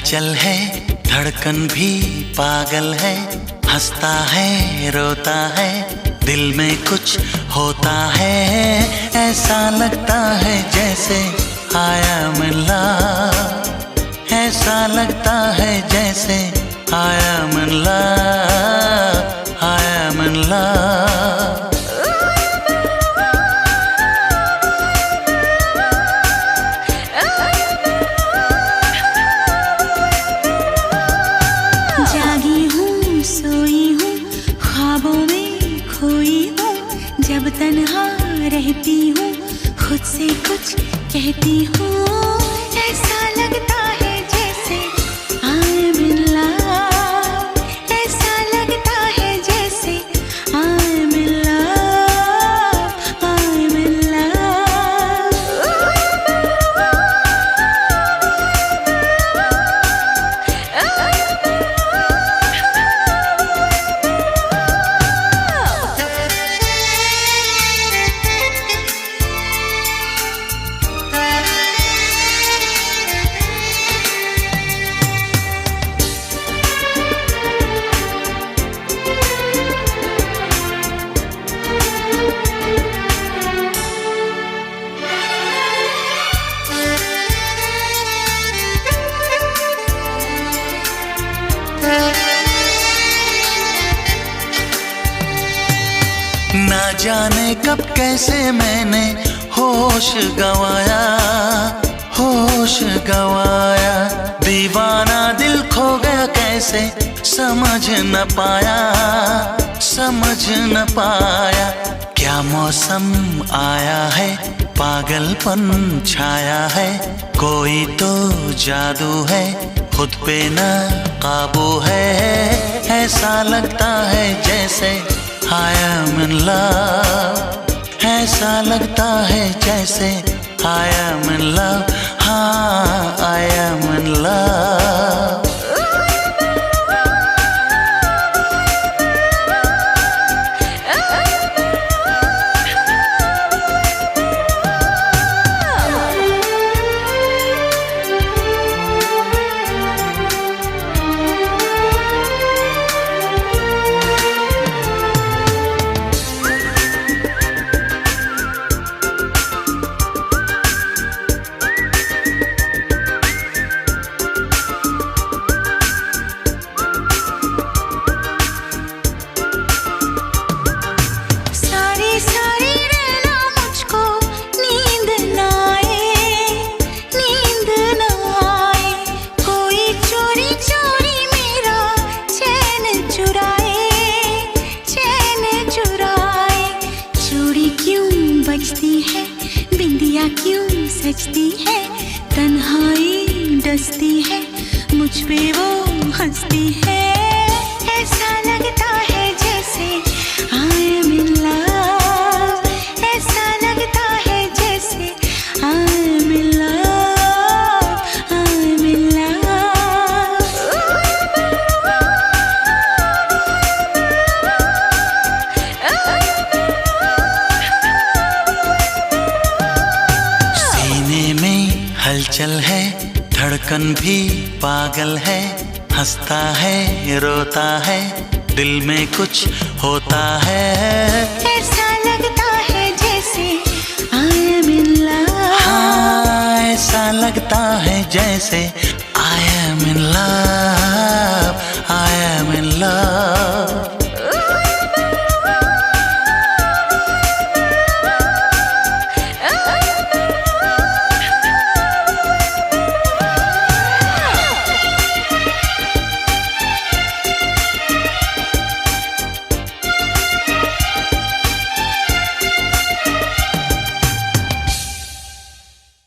हलचल है, धड़कन भी पागल है, हंसता है रोता है, दिल में कुछ होता है, ऐसा लगता है जैसे आया मिला, ऐसा लगता है जैसे आया मिला, आया मिला। जब तन्हा रहती हूँ खुद से कुछ कहती हूँ, ऐसा लगता है जैसे I'm in love, ऐसा लगता है जैसे I'm in love, I'm in ना जाने कब कैसे मैंने होश गवाया, होश गवाया, दीवाना दिल खो गया कैसे समझ न पाया, समझ न पाया। क्या मौसम आया है, पागलपन छाया है, कोई तो जादू है, खुद पे न काबू है, ऐसा लगता है जैसे I am in love, ऐसा लगता है जैसे I am in love, हाँ I am in love। बजती है बिंदिया क्यों सजती है, तन्हाई डसती है मुझ पे वो हंसती है, ऐसा लगता है जैसे I am in love, ऐसा लगता है जैसे I am in love, I am in हलचल है, धड़कन भी पागल है, हंसता है रोता है, दिल में कुछ होता है, ऐसा लगता है जैसे I am in love, हाँ ऐसा लगता है जैसे I am in love।